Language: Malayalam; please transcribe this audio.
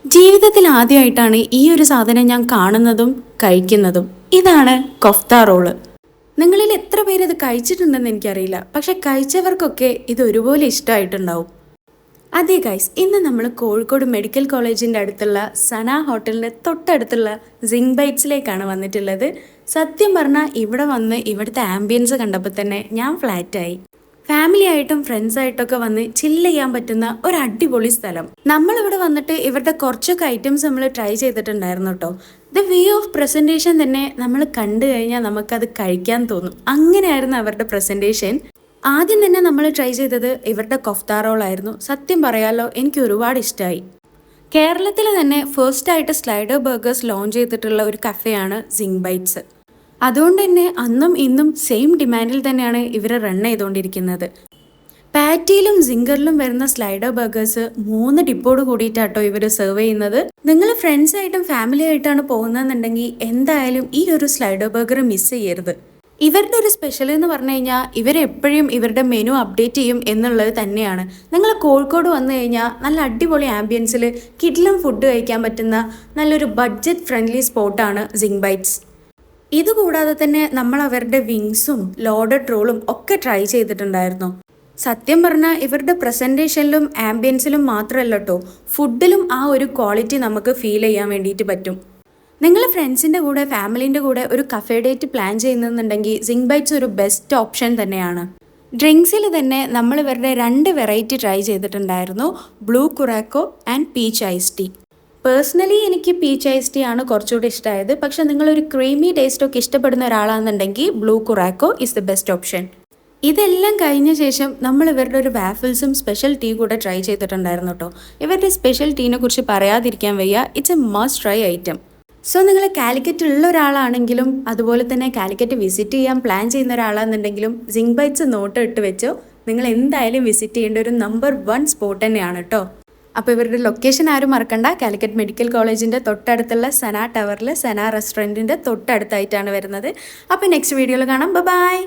ജീവിതത്തിൽ ആദ്യമായിട്ടാണ് ഈ ഒരു സാധനം ഞാൻ കാണുന്നതും കഴിക്കുന്നതും. ഇതാണ് കൊഫ്ത റോള്. നിങ്ങളിൽ എത്ര പേര് ഇത് കഴിച്ചിട്ടുണ്ടെന്ന് എനിക്കറിയില്ല, പക്ഷെ കഴിച്ചവർക്കൊക്കെ ഇത് ഒരുപോലെ ഇഷ്ടമായിട്ടുണ്ടാവും. അതെ ഗൈസ്, ഇന്ന് നമ്മൾ കോഴിക്കോട് മെഡിക്കൽ കോളേജിൻ്റെ അടുത്തുള്ള സന ഹോട്ടലിൻ്റെ തൊട്ടടുത്തുള്ള സിങ് ബൈറ്റ്സിലേക്കാണ് വന്നിട്ടുള്ളത്. സത്യം പറഞ്ഞാൽ ഇവിടെ വന്ന് ഇവിടുത്തെ ആംബിയൻസ് കണ്ടപ്പോൾ തന്നെ ഞാൻ ഫ്ലാറ്റായി. ഫാമിലി ആയിട്ടും ഫ്രണ്ട്സായിട്ടൊക്കെ വന്ന് ചില്ല് ചെയ്യാൻ പറ്റുന്ന ഒരു അടിപൊളി സ്ഥലം. നമ്മളിവിടെ വന്നിട്ട് ഇവരുടെ കുറച്ചൊക്കെ ഐറ്റംസ് നമ്മൾ ട്രൈ ചെയ്തിട്ടുണ്ടായിരുന്നു കേട്ടോ. ദ വേ ഓഫ് പ്രസൻറ്റേഷൻ തന്നെ നമ്മൾ കണ്ടു കഴിഞ്ഞാൽ നമുക്കത് കഴിക്കാൻ തോന്നും. അങ്ങനെയായിരുന്നു അവരുടെ പ്രസൻറ്റേഷൻ. ആദ്യം തന്നെ നമ്മൾ ട്രൈ ചെയ്തത് ഇവരുടെ കൊഫ്ത റോളായിരുന്നു. സത്യം പറയാലോ, എനിക്ക് ഒരുപാട് ഇഷ്ടമായി. കേരളത്തിൽ തന്നെ ഫസ്റ്റായിട്ട് സ്ലൈഡർ ബർഗേഴ്സ് ലോഞ്ച് ചെയ്തിട്ടുള്ള ഒരു കഫേയാണ് സിങ് ബൈറ്റ്സ്. അതുകൊണ്ട് തന്നെ അന്നും ഇന്നും സെയിം ഡിമാൻഡിൽ തന്നെയാണ് ഇവർ റൺ ചെയ്തുകൊണ്ടിരിക്കുന്നത്. പാറ്റിയിലും സിംഗറിലും വരുന്ന സ്ലൈഡർ ബർഗേഴ്സ് 3 ഡിപ്പോട് കൂടിയിട്ടാട്ടോ ഇവർ സെർവ് ചെയ്യുന്നത്. നിങ്ങൾ ഫ്രണ്ട്സായിട്ടും ഫാമിലി ആയിട്ടാണ് പോകുന്നതെന്നുണ്ടെങ്കിൽ എന്തായാലും ഈ ഒരു സ്ലൈഡർ ബർഗർ മിസ് ചെയ്യരുത്. ഇവരുടെ ഒരു സ്പെഷ്യൽ എന്ന് പറഞ്ഞു കഴിഞ്ഞാൽ ഇവരെപ്പോഴും ഇവരുടെ മെനു അപ്ഡേറ്റ് ചെയ്യും എന്നുള്ളത് തന്നെയാണ്. നിങ്ങൾ കോഴിക്കോട് വന്നു കഴിഞ്ഞാൽ നല്ല അടിപൊളി ആംബിയൻസിൽ കിഡിലും ഫുഡ് കഴിക്കാൻ പറ്റുന്ന നല്ലൊരു ബഡ്ജറ്റ് ഫ്രണ്ട്ലി സ്പോട്ടാണ് സിങ് ബൈറ്റ്സ്. ഇതുകൂടാതെ തന്നെ നമ്മൾ അവരുടെ വിങ്സും ലോഡഡ് റോളും ഒക്കെ ട്രൈ ചെയ്തിട്ടുണ്ടായിരുന്നു. സത്യം പറഞ്ഞാൽ ഇവരുടെ പ്രസൻറ്റേഷനിലും ആംബിയൻസിലും മാത്രമല്ല കേട്ടോ, ഫുഡിലും ആ ഒരു ക്വാളിറ്റി നമുക്ക് ഫീൽ ചെയ്യാൻ വേണ്ടിയിട്ട് പറ്റും. നിങ്ങൾ ഫ്രണ്ട്സിൻ്റെ കൂടെ ഫാമിലീൻ്റെ കൂടെ ഒരു കഫേ ഡേറ്റ് പ്ലാൻ ചെയ്യുന്നുണ്ടെങ്കിൽ സിങ് ബൈറ്റ്സ് ഒരു ബെസ്റ്റ് ഓപ്ഷൻ തന്നെയാണ്. ഡ്രിങ്ക്സിൽ തന്നെ നമ്മൾ ഇവരുടെ 2 വെറൈറ്റി ട്രൈ ചെയ്തിട്ടുണ്ടായിരുന്നു, blue curacao and peach ice tea. Personally എനിക്ക് പീച്ച് ഐസ് ടീ ആണ് കുറച്ചുകൂടി ഇഷ്ടമായത്. പക്ഷെ നിങ്ങളൊരു ക്രീമി ടേസ്റ്റൊക്കെ ഇഷ്ടപ്പെടുന്ന ഒരാളാണെന്നുണ്ടെങ്കിൽ blue curacao is the best option. ഇതെല്ലാം കഴിഞ്ഞ ശേഷം നമ്മൾ ഇവരുടെ ഒരു വാഫിൾസും സ്പെഷ്യൽ ടീ കൂടെ ട്രൈ ചെയ്തിട്ടുണ്ടായിരുന്നു കേട്ടോ. ഇവരുടെ സ്പെഷ്യൽ ടീനെ കുറിച്ച് പറയാതിരിക്കാൻ വയ്യ. It's a must try item. So നിങ്ങൾ കാലിക്കറ്റ് ഉള്ള ഒരാളാണെങ്കിലും അതുപോലെ തന്നെ കാലിക്കറ്റ് വിസിറ്റ് ചെയ്യാൻ പ്ലാൻ ചെയ്യുന്ന ഒരാളാണെന്നുണ്ടെങ്കിലും സിങ് ബൈറ്റ്സ് നോട്ട് ഇട്ട് വെച്ചോ, നിങ്ങൾ എന്തായാലും വിസിറ്റ് ചെയ്യേണ്ട ഒരു നമ്പർ 1 സ്പോട്ട് തന്നെയാണ് കേട്ടോ. അപ്പോൾ ഇവരുടെ ലൊക്കേഷൻ ആരും മറക്കണ്ട. കാലിക്കറ്റ് മെഡിക്കൽ കോളേജിൻ്റെ തൊട്ടടുത്തുള്ള സന ടവറിൽ സന റെസ്റ്റോറൻറ്റിൻ്റെ തൊട്ടടുത്തായിട്ടാണ് വരുന്നത്. അപ്പോൾ നെക്സ്റ്റ് വീഡിയോയിൽ കാണാം. ബൈ.